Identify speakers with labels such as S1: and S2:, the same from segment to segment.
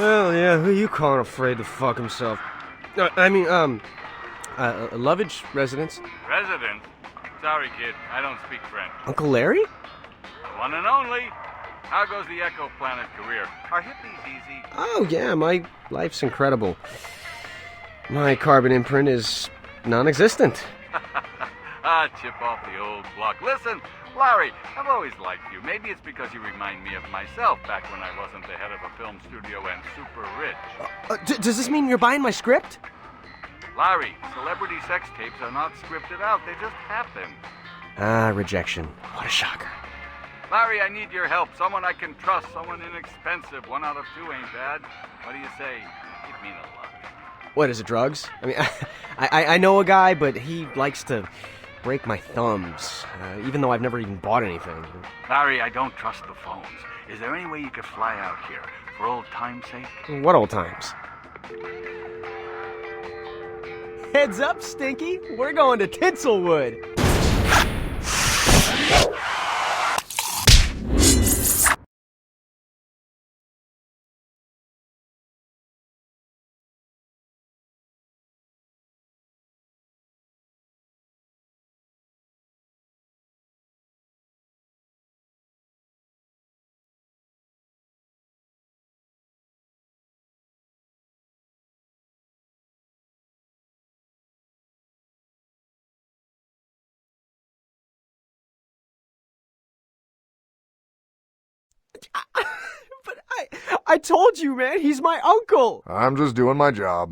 S1: Hell yeah, who you calling afraid to fuck himself? Lovage residence.
S2: Residence? Sorry, kid, I don't speak French.
S1: Uncle Larry?
S2: The one and only. How goes the Echo Planet career? Are hippies easy?
S1: Oh yeah, my life's incredible. My carbon imprint is non-existent.
S2: Chip off the old block. Listen, Larry, I've always liked you. Maybe it's because you remind me of myself back when I wasn't the head of a film studio and super rich.
S1: Does this mean you're buying my script?
S2: Larry, celebrity sex tapes are not scripted out. They just happen.
S1: Rejection. What a shocker.
S2: Larry, I need your help. Someone I can trust. Someone inexpensive. 1 out of 2 ain't bad. What do you say? Give me a lot.
S1: What, is it drugs? I mean, I know a guy, but he likes to break my thumbs, even though I've never even bought anything.
S2: Larry, I don't trust the phones. Is there any way you could fly out here, for old time's sake?
S1: What old times? Heads up, Stinky. We're going to Tinselwood. But I told you, man, he's my uncle.
S3: I'm just doing my job.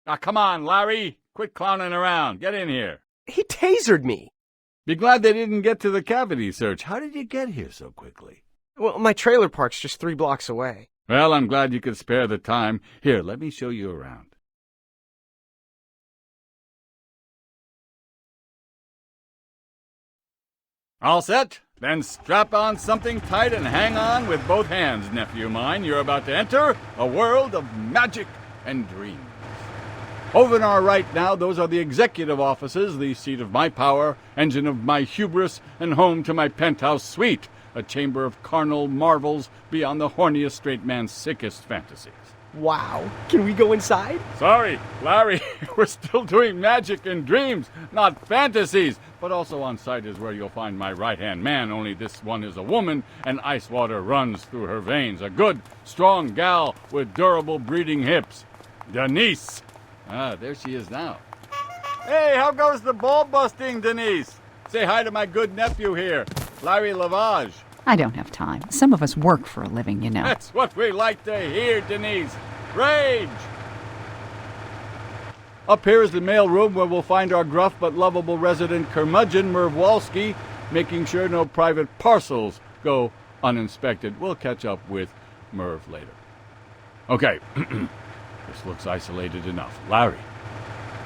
S2: Now, come on, Larry. Quit clowning around. Get in here.
S1: He tasered me.
S2: Be glad they didn't get to the cavity search. How did you get here so quickly?
S1: Well, my trailer park's just 3 blocks away.
S2: Well, I'm glad you could spare the time. Here, let me show you around. All set? Then strap on something tight and hang on with both hands, nephew mine. You're about to enter a world of magic and dreams. Over on our right now, those are the executive offices, the seat of my power, engine of my hubris, and home to my penthouse suite, a chamber of carnal marvels beyond the horniest straight man's sickest fantasies.
S1: Wow. Can we go inside?
S2: Sorry, Larry, we're still doing magic and dreams, not fantasies. But also on site is where you'll find my right-hand man, only this one is a woman, and ice water runs through her veins. A good, strong gal with durable breeding hips. Denise. There she is now. Hey, how goes the ball busting, Denise? Say hi to my good nephew here, Larry Lavage.
S4: I don't have time. Some of us work for a living, you know.
S2: That's what we like to hear, Denise. Rage! Up here is the mail room where we'll find our gruff but lovable resident curmudgeon, Merv Walski, making sure no private parcels go uninspected. We'll catch up with Merv later. Okay, this looks isolated enough. Larry,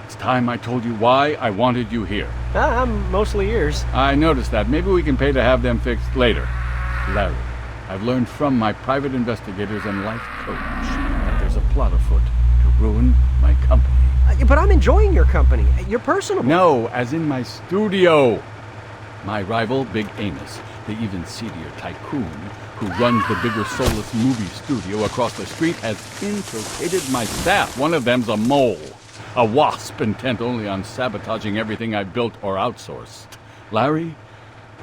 S2: it's time I told you why I wanted you here.
S1: I'm mostly ears.
S2: I noticed that. Maybe we can pay to have them fixed later. Larry, I've learned from my private investigators and life coach that there's a plot afoot to ruin my company.
S1: But I'm enjoying your company. You're personable.
S2: No, as in my studio. My rival, Big Amos, the even seedier tycoon who runs the bigger soulless movie studio across the street, has infiltrated my staff. One of them's a mole. A wasp intent only on sabotaging everything I built or outsourced. Larry,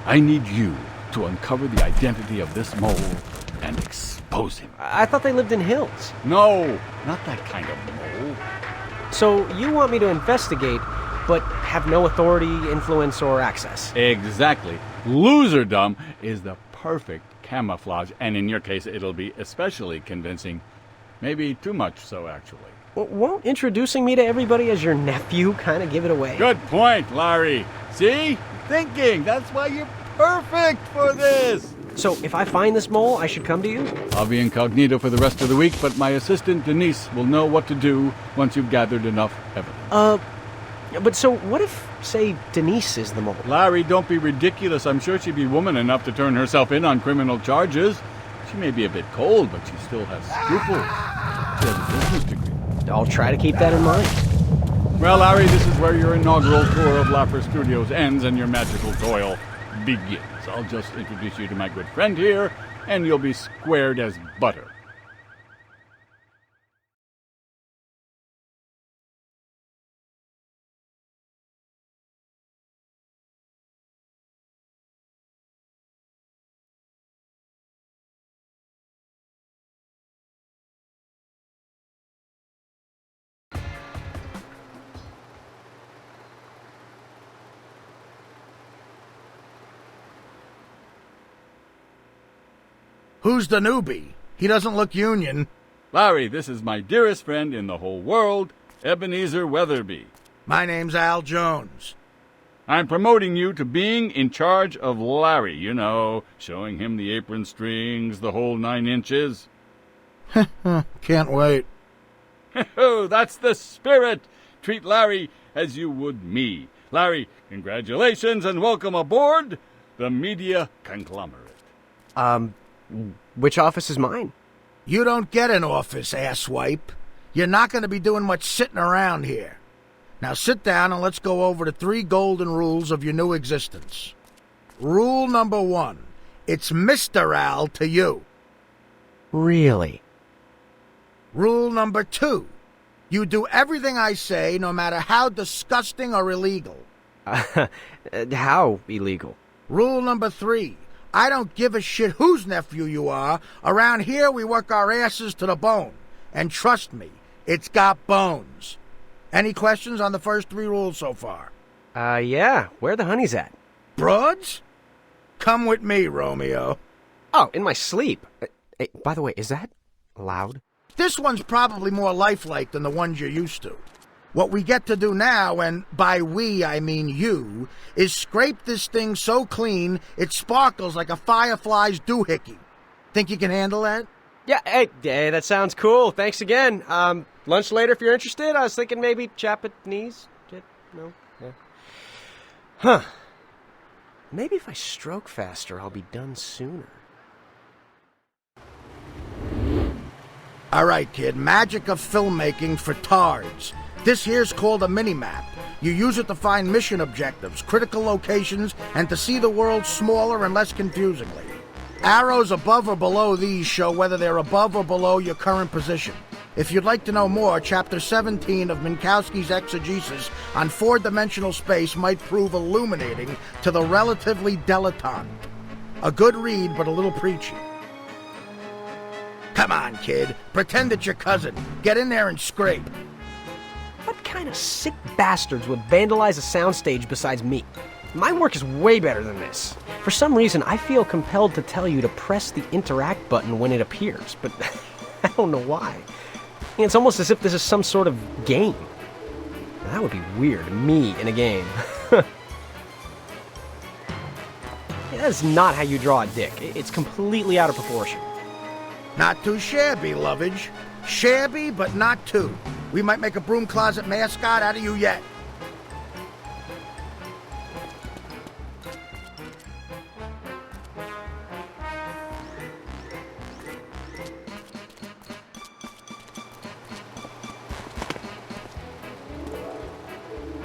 S2: I need you to uncover the identity of this mole and expose him.
S1: I thought they lived in hills.
S2: No, not that kind of mole.
S1: So you want me to investigate, but have no authority, influence, or access?
S2: Exactly. Loserdom is the perfect camouflage, and in your case, it'll be especially convincing. Maybe too much so, actually.
S1: Won't introducing me to everybody as your nephew kind of give it away?
S2: Good point, Larry. See? Thinking. That's why you're perfect for this.
S1: So if I find this mole, I should come to you?
S2: I'll be incognito for the rest of the week, but my assistant Denise will know what to do once you've gathered enough evidence.
S1: But so what if, say, Denise is the mole?
S2: Larry, don't be ridiculous. I'm sure she'd be woman enough to turn herself in on criminal charges. She may be a bit cold, but she still has scruples. She has a business degree.
S1: I'll try to keep that in mind.
S2: Well, Larry, this is where your inaugural tour of Laffer Studios ends and your magical toil begins. I'll just introduce you to my good friend here, and you'll be squared as butter.
S3: Who's the newbie? He doesn't look union.
S2: Larry, this is my dearest friend in the whole world, Ebenezer Weatherby.
S3: My name's Al Jones.
S2: I'm promoting you to being in charge of Larry, you know, showing him the apron strings, the whole 9 inches.
S3: Can't wait.
S2: Oh, that's the spirit! Treat Larry as you would me. Larry, congratulations and welcome aboard the media conglomerate.
S1: Which office is mine?
S3: You don't get an office, asswipe. You're not going to be doing much sitting around here. Now sit down and let's go over the 3 golden rules of your new existence. Rule number 1. It's Mr. Al to you.
S1: Really?
S3: Rule number 2. You do everything I say, no matter how disgusting or illegal.
S1: How illegal?
S3: Rule number 3. I don't give a shit whose nephew you are. Around here, we work our asses to the bone. And trust me, it's got bones. Any questions on the first 3 rules so far?
S1: Yeah. Where the honey's at?
S3: Broads? Come with me, Romeo.
S1: Oh, in my sleep. Hey, by the way, is that loud?
S3: This one's probably more lifelike than the ones you're used to. What we get to do now, and by we I mean you, is scrape this thing so clean it sparkles like a firefly's doohickey. Think you can handle that?
S1: Yeah, hey, that sounds cool. Thanks again. Lunch later if you're interested. I was thinking maybe Japanese. No? Yeah. Huh. Maybe if I stroke faster, I'll be done sooner.
S3: All right, kid. Magic of filmmaking for tards. This here's called a mini-map. You use it to find mission objectives, critical locations, and to see the world smaller and less confusingly. Arrows above or below these show whether they're above or below your current position. If you'd like to know more, Chapter 17 of Minkowski's exegesis on 4-dimensional space might prove illuminating to the relatively dilettante. A good read, but a little preachy. Come on, kid. Pretend it's your cousin. Get in there and scrape.
S1: What kind of sick bastards would vandalize a soundstage besides me? My work is way better than this. For some reason, I feel compelled to tell you to press the interact button when it appears, but I don't know why. It's almost as if this is some sort of game. That would be weird, me in a game. That's not how you draw a dick. It's completely out of proportion.
S3: Not too shabby, lovage. Shabby, but not too. We might make a broom closet mascot out of you yet.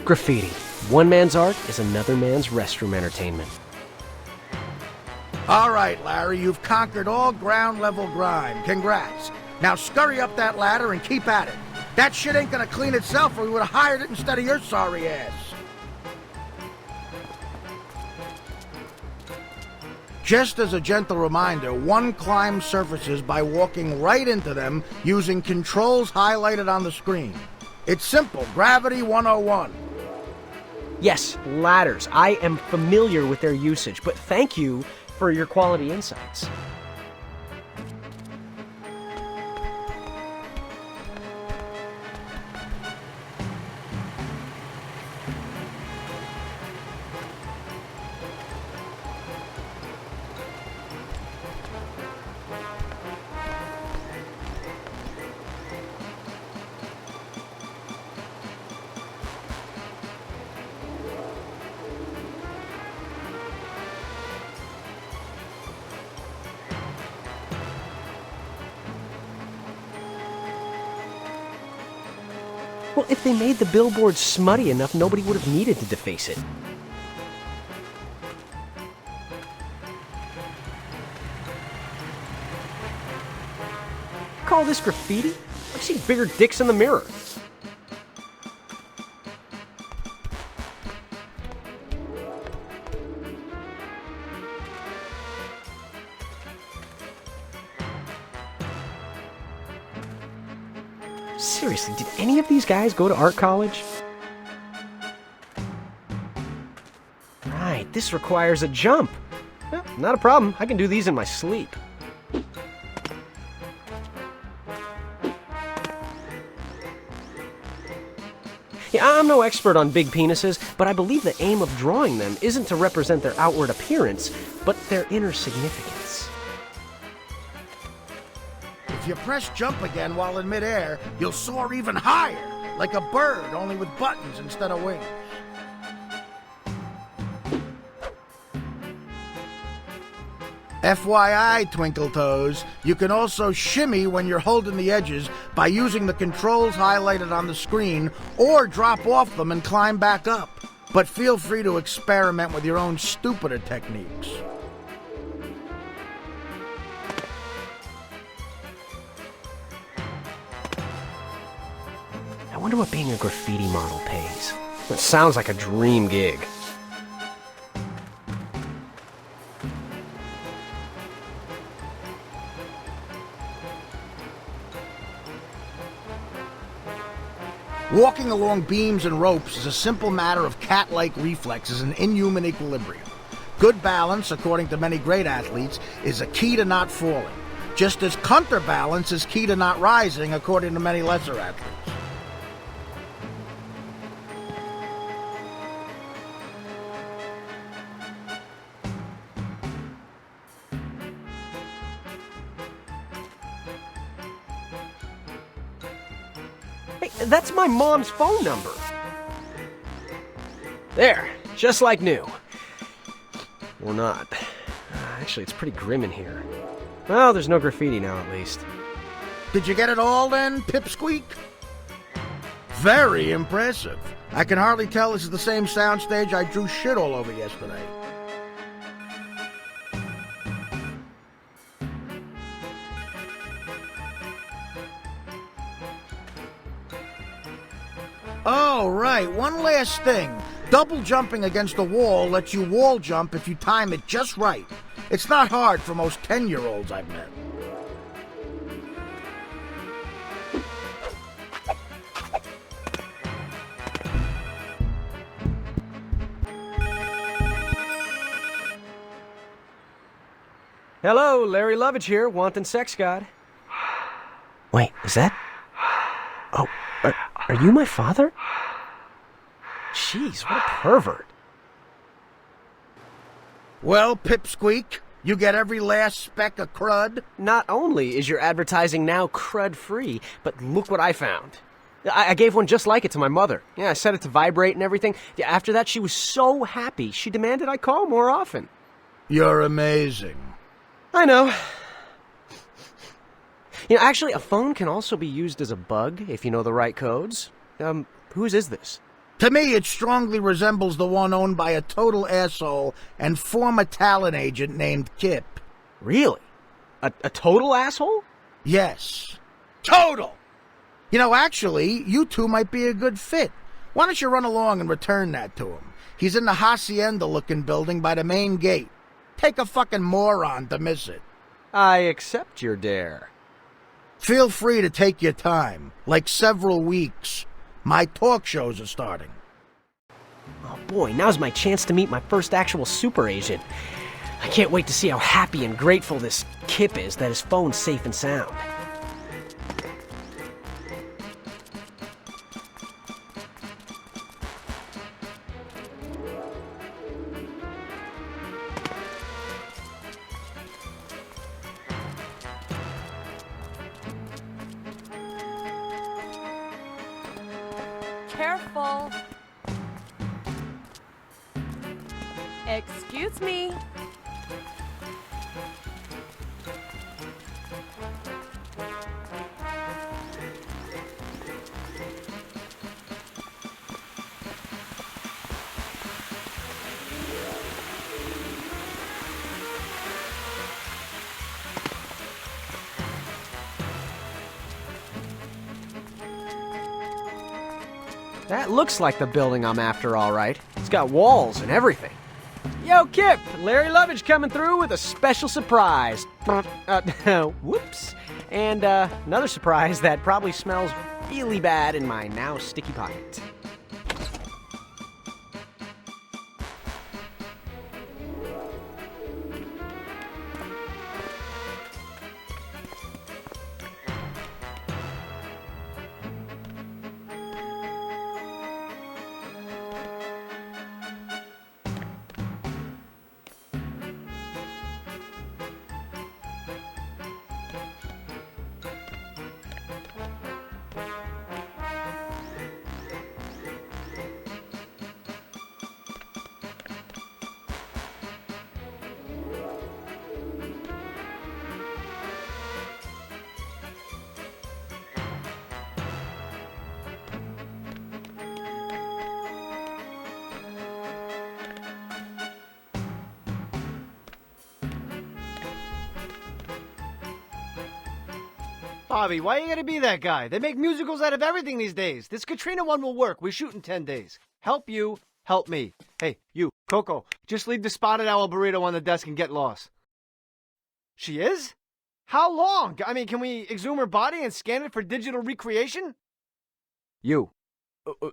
S1: Graffiti. One man's art is another man's restroom entertainment.
S3: All right, Larry, you've conquered all ground-level grime. Congrats. Now scurry up that ladder and keep at it. That shit ain't gonna clean itself, or we would've hired it instead of your sorry ass. Just as a gentle reminder, one climbs surfaces by walking right into them using controls highlighted on the screen. It's simple, Gravity 101.
S1: Yes, ladders. I am familiar with their usage, but thank you for your quality insights. Well, if they made the billboard smutty enough, nobody would have needed to deface it. call this graffiti? I've seen bigger dicks in the mirror. Seriously, did any of these guys go to art college? Right, this requires a jump. Well, not a problem. I can do these in my sleep. Yeah, I'm no expert on big penises, but I believe the aim of drawing them isn't to represent their outward appearance, but their inner significance.
S3: If you press jump again while in midair, you'll soar even higher, like a bird, only with buttons instead of wings. FYI, Twinkle Toes, you can also shimmy when you're holding the edges by using the controls highlighted on the screen, or drop off them and climb back up. But feel free to experiment with your own stupider techniques.
S1: I wonder what being a graffiti model pays. It sounds like a dream gig.
S3: Walking along beams and ropes is a simple matter of cat-like reflexes and inhuman equilibrium. Good balance, according to many great athletes, is a key to not falling, just as counterbalance is key to not rising, according to many lesser athletes.
S1: Hey, that's my mom's phone number. There, just like new. Or not. Actually, it's pretty grim in here. Well, there's no graffiti now, at least.
S3: Did you get it all then, Pipsqueak? Very impressive. I can hardly tell this is the same soundstage I drew shit all over yesterday. Oh, right, one last thing. Double jumping against a wall lets you wall jump if you time it just right. It's not hard for most 10-year-olds I've met.
S1: Hello, Larry Lovage here, wanting sex god. Wait, is that? Oh, are you my father? Jeez, what a pervert.
S3: Well, Pipsqueak, you get every last speck of crud.
S1: Not only is your advertising now crud-free, but look what I found. I gave one just like it to my mother. Yeah, I set it to vibrate and everything. Yeah, after that, she was so happy, she demanded I call more often.
S3: You're amazing.
S1: I know. You know, actually, a phone can also be used as a bug if you know the right codes. Whose is this?
S3: To me, it strongly resembles the one owned by a total asshole and former talent agent named Kip.
S1: Really? A total asshole?
S3: Yes. Total! You know, actually, you two might be a good fit. Why don't you run along and return that to him? He's in the hacienda-looking building by the main gate. Take a fucking moron to miss it.
S1: I accept your dare.
S3: Feel free to take your time, like several weeks. My talk shows are starting.
S1: Oh boy, now's my chance to meet my first actual super agent. I can't wait to see how happy and grateful this Kip is that his phone's safe and sound.
S5: Careful. Excuse me.
S1: That looks like the building I'm after, all right. It's got walls and everything. Yo, Kip! Larry Lovage coming through with a special surprise. Whoops. And another surprise that probably smells really bad in my now sticky pocket.
S5: Bobby, why you gotta be that guy? They make musicals out of everything these days. This Katrina one will work. We shoot in 10 days. Help you, help me. Hey, you, Coco, just leave the spotted owl burrito on the desk and get lost. She is? How long? I mean, can we exhume her body and scan it for digital recreation? You.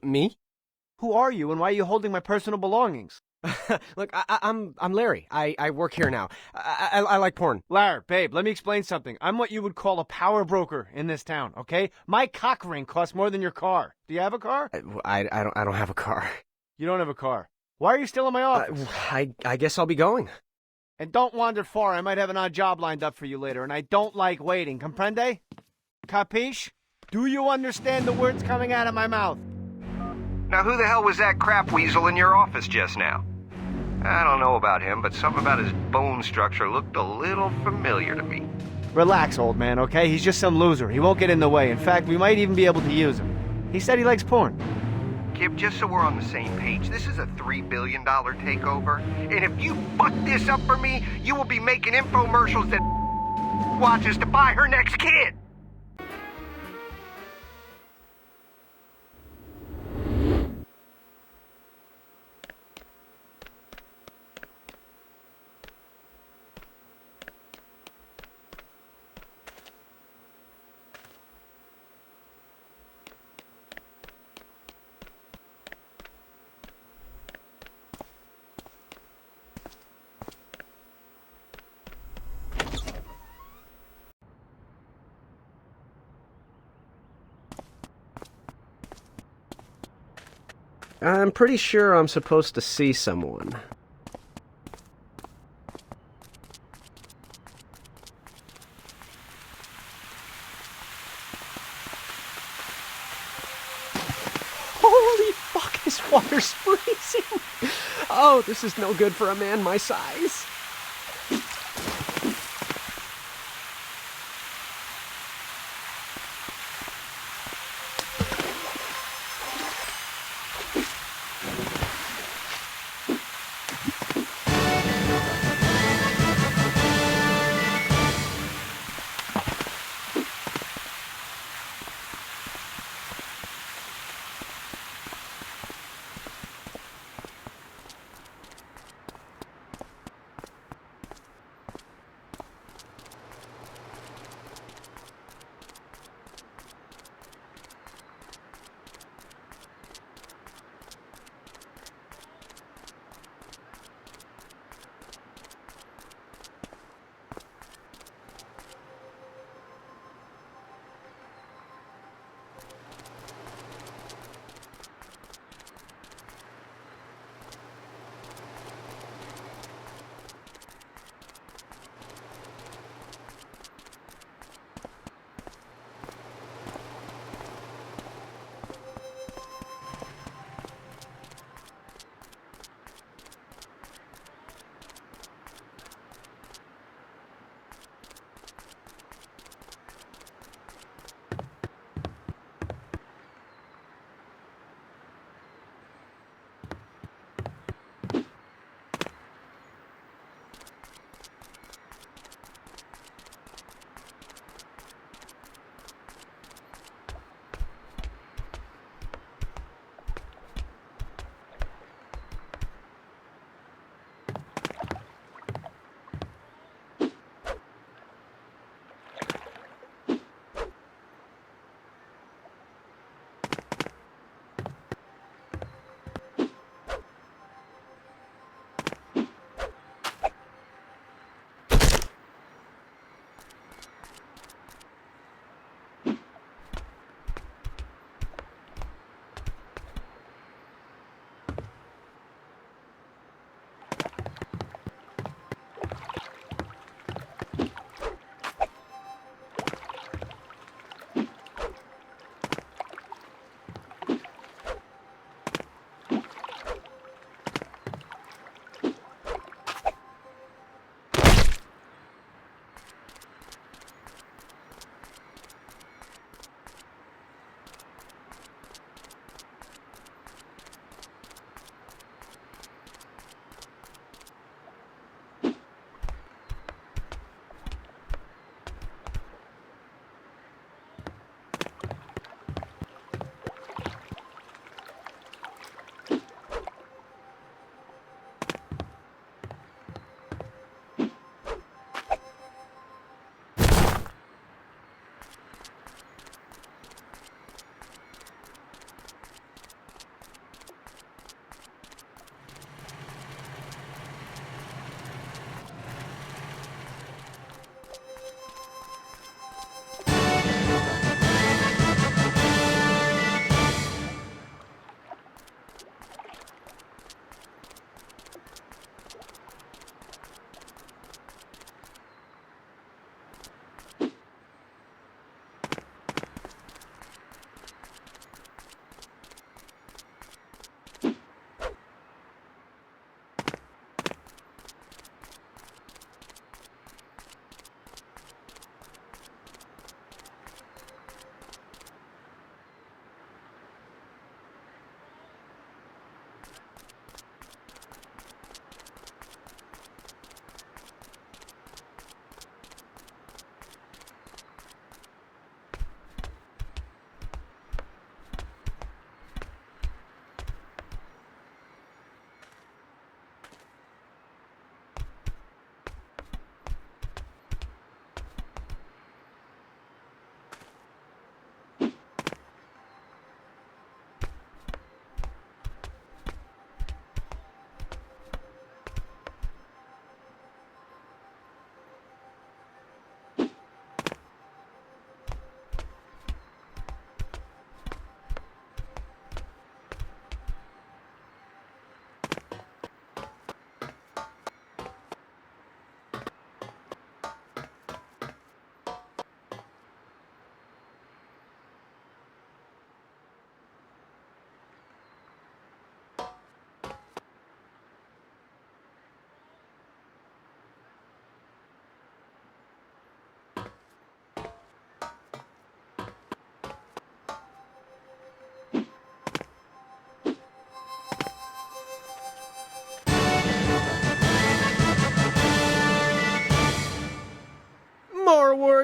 S1: Me?
S5: Who are you and why are you holding my personal belongings?
S1: Look, I'm Larry. I work here now. I like porn.
S5: Larry, babe, let me explain something. I'm what you would call a power broker in this town, okay? My cock ring costs more than your car. Do you have a car?
S1: I don't have a car.
S5: You don't have a car. Why are you still in my office?
S1: I guess I'll be going.
S5: And don't wander far. I might have an odd job lined up for you later, and I don't like waiting. Comprende? Capiche? Do you understand the words coming out of my mouth?
S6: Now, who the hell was that crap weasel in your office just now? I don't know about him, but something about his bone structure looked a little familiar to me.
S5: Relax, old man, okay? He's just some loser. He won't get in the way. In fact, we might even be able to use him. He said he likes porn.
S6: Kip, just so we're on the same page, this is a $3 billion takeover. And if you fuck this up for me, you will be making infomercials that watches to buy her next kid.
S1: I'm pretty sure I'm supposed to see someone. Holy fuck, this water's freezing! Oh, this is no good for a man my size.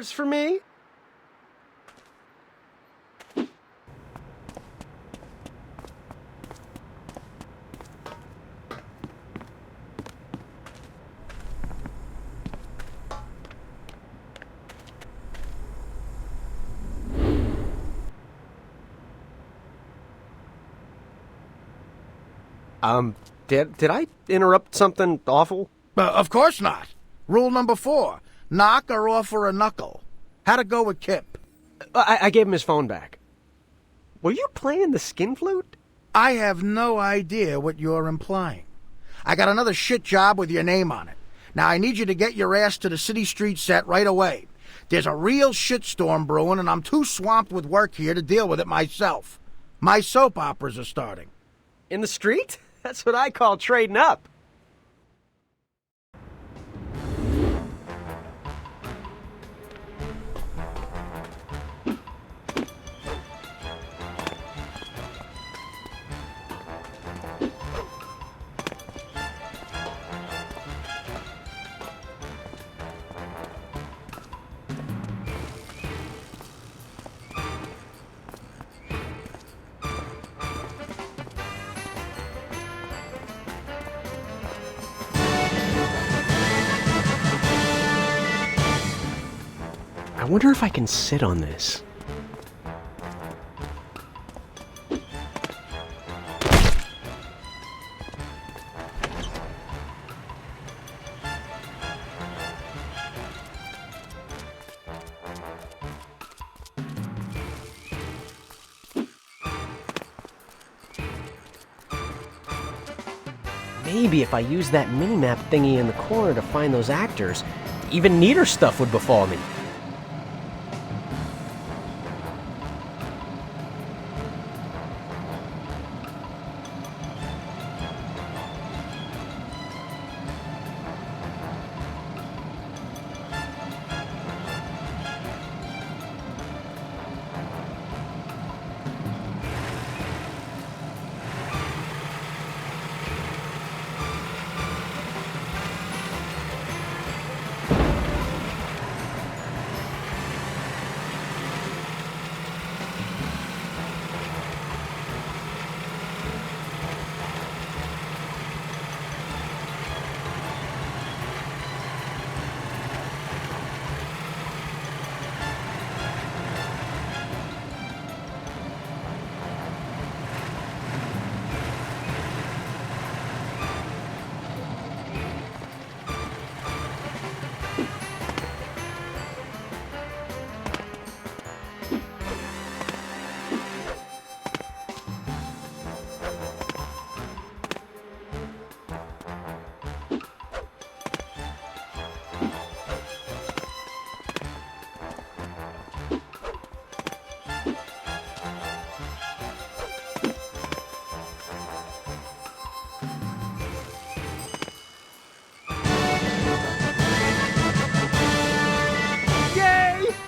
S1: $100 for me? Did I interrupt something awful?
S3: Of course not. Rule number 4. Knock or offer a knuckle. How'd it go with Kip?
S1: I gave him his phone back. Were you playing the skin flute?
S3: I have no idea what you're implying. I got another shit job with your name on it. Now I need you to get your ass to the City Street set right away. There's a real shitstorm brewing, and I'm too swamped with work here to deal with it myself. My soap operas are starting.
S1: In the street? That's what I call trading up. I wonder if I can sit on this. Maybe if I use that mini-map thingy in the corner to find those actors, even neater stuff would befall me.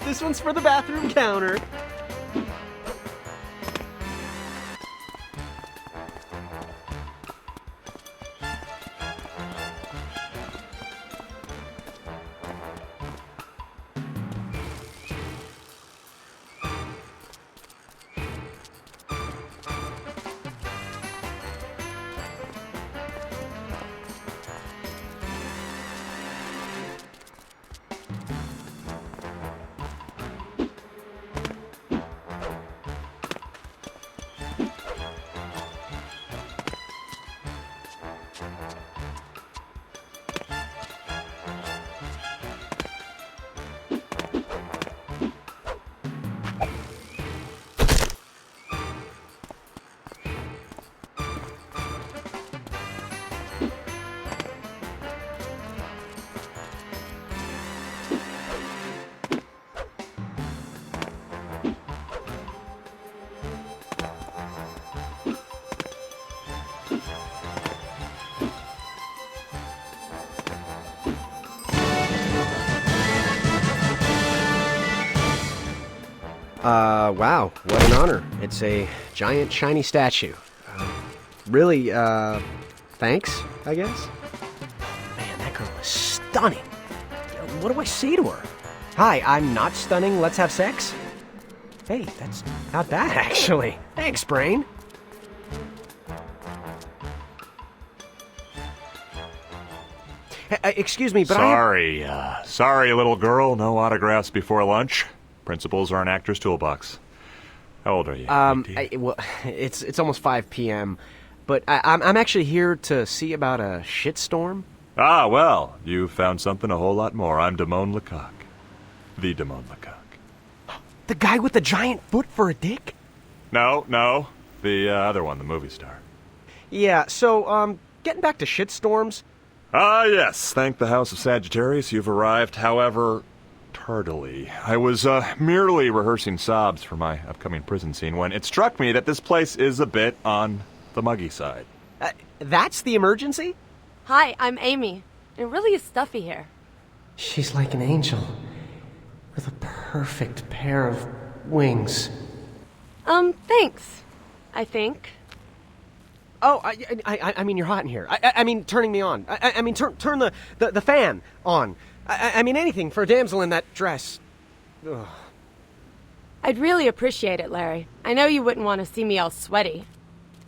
S1: This one's for the bathroom counter. Wow, what an honor. It's a giant shiny statue. Really, thanks, I guess? Man, that girl is stunning. What do I say to her? Hi, I'm not stunning. Let's have sex? Hey, that's not bad, actually. Thanks, Brain. Excuse me, but
S7: Sorry, little girl. No autographs before lunch. Principals are an actor's toolbox. How old are you?
S1: well, it's almost 5 p.m., but I'm actually here to see about a shitstorm.
S7: Ah, well, you found something a whole lot more. I'm Damone Lecoq. The Damone Lecoq.
S1: The guy with the giant foot for a dick?
S7: No. The other one, the movie star.
S1: Yeah, so, getting back to shitstorms.
S7: Ah, yes. Thank the House of Sagittarius, you've arrived, however, tardily. I was merely rehearsing sobs for my upcoming prison scene when it struck me that this place is a bit on the muggy side.
S1: That's the emergency?
S8: Hi, I'm Amy. It really is stuffy here.
S1: She's like an angel with a perfect pair of wings.
S8: Thanks. I think.
S1: Oh, I mean, you're hot in here. I mean, turning me on. I mean, turn the fan on. I mean, anything for a damsel in that dress. Ugh.
S8: I'd really appreciate it, Larry. I know you wouldn't want to see me all sweaty.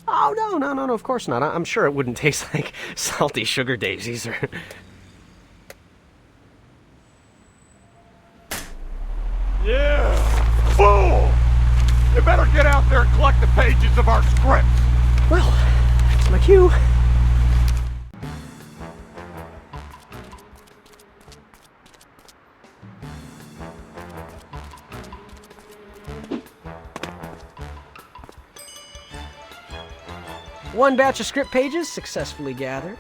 S1: Oh, no, of course not. I'm sure it wouldn't taste like salty sugar daisies or...
S2: Yeah! Fool! You better get out there and collect the pages of our script.
S1: Well, that's my cue. One batch of script pages successfully gathered.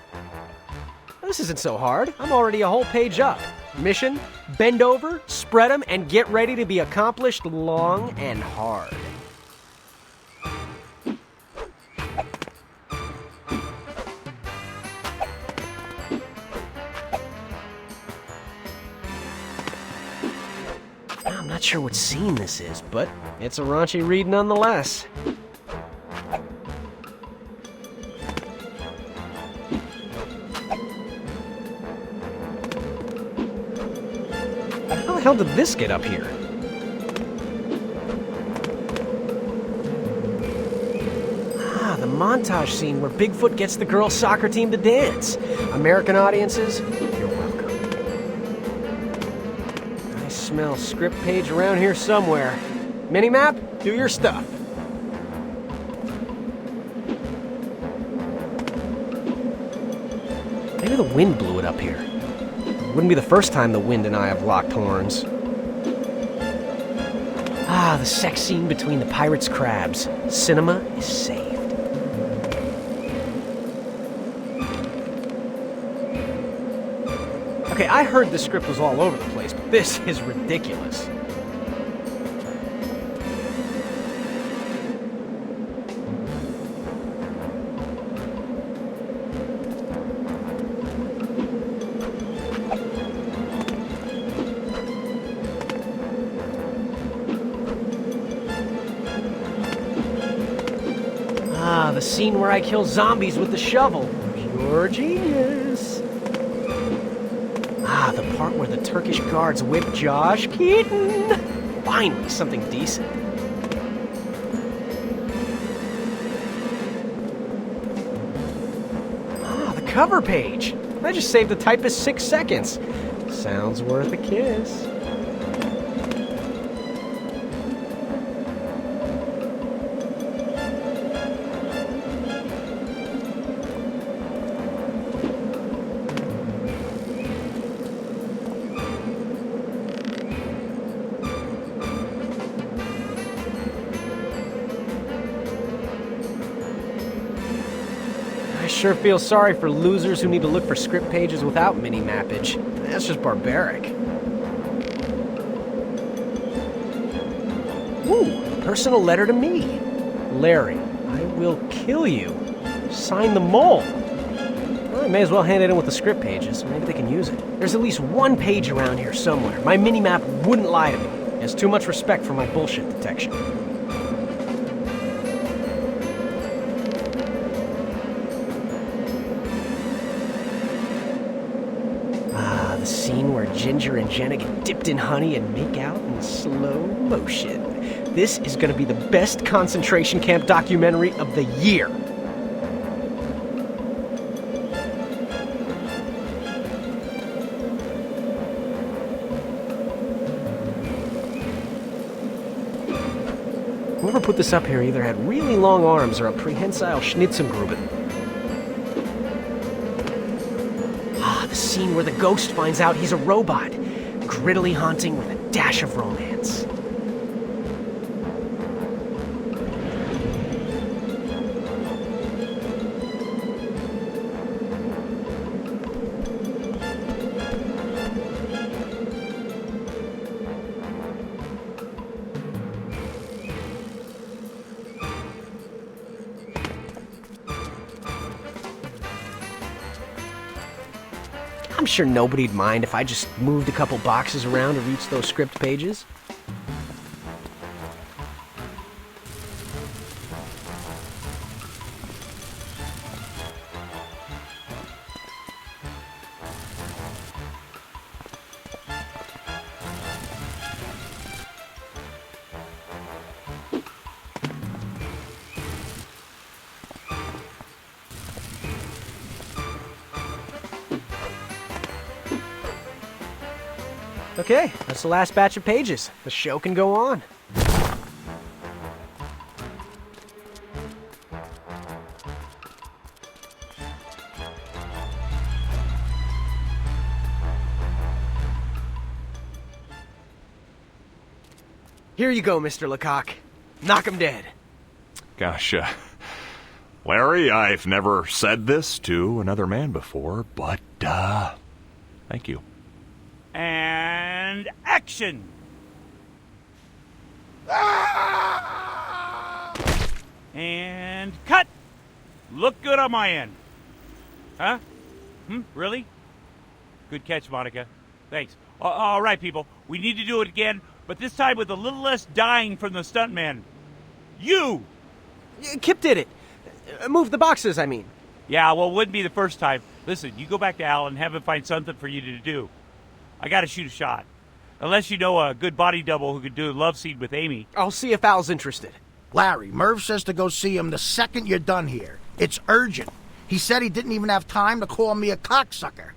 S1: This isn't so hard. I'm already a whole page up. Mission, bend over, spread them, and get ready to be accomplished long and hard. I'm not sure what scene this is, but it's a raunchy read nonetheless. How the hell did this get up here? Ah, the montage scene where Bigfoot gets the girls' soccer team to dance. American audiences, you're welcome. I smell script page around here somewhere. Minimap, do your stuff. Maybe the wind blew it up here. Wouldn't be the first time the wind and I have locked horns. Ah, the sex scene between the pirates' crabs. Cinema is saved. Okay, I heard the script was all over the place, but this is ridiculous. Ah, the scene where I kill zombies with the shovel. Pure genius. Ah, the part where the Turkish guards whip Josh Keaton. Finally, something decent. Ah, the cover page. I just saved the typist 6 seconds. Sounds worth a kiss. I sure feel sorry for losers who need to look for script pages without mini-mappage. That's just barbaric. Ooh, personal letter to me. Larry, I will kill you. Sign the mole. Well, I may as well hand it in with the script pages. Maybe they can use it. There's at least one page around here somewhere. My mini-map wouldn't lie to me. It has too much respect for my bullshit detection. scene where Ginger and Jenna get dipped in honey and make out in slow motion. This is gonna be the best concentration camp documentary of the year. Whoever put this up here either had really long arms or a prehensile Schnitzengruben. The scene where the ghost finds out he's a robot. Grittily haunting with a dash of romance. I'm sure nobody'd mind if I just moved a couple boxes around to reach those script pages. Okay, that's the last batch of pages. The show can go on. Here you go, Mr. Lecoq. Knock 'em dead.
S7: Gosh, Larry, I've never said this to another man before, but, thank you.
S9: And action! And cut! Look good on my end. Huh? Really? Good catch, Monica. Thanks. All right, people. We need to do it again, but this time with a little less dying from the stuntman. You!
S1: Kip did it. Move the boxes, I mean.
S9: Yeah, well, it wouldn't be the first time. Listen, you go back to Al and have him find something for you to do. I gotta shoot a shot. Unless you know a good body double who could do a love scene with Amy.
S1: I'll see if Al's interested.
S3: Larry, Merv says to go see him the second you're done here. It's urgent. He said he didn't even have time to call me a cocksucker.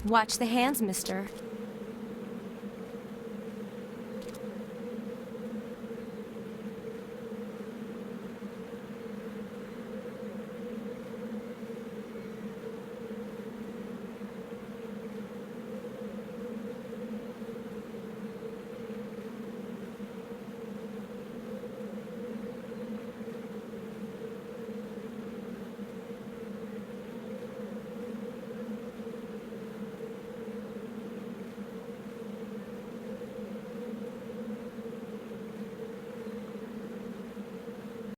S10: Watch the hands, mister.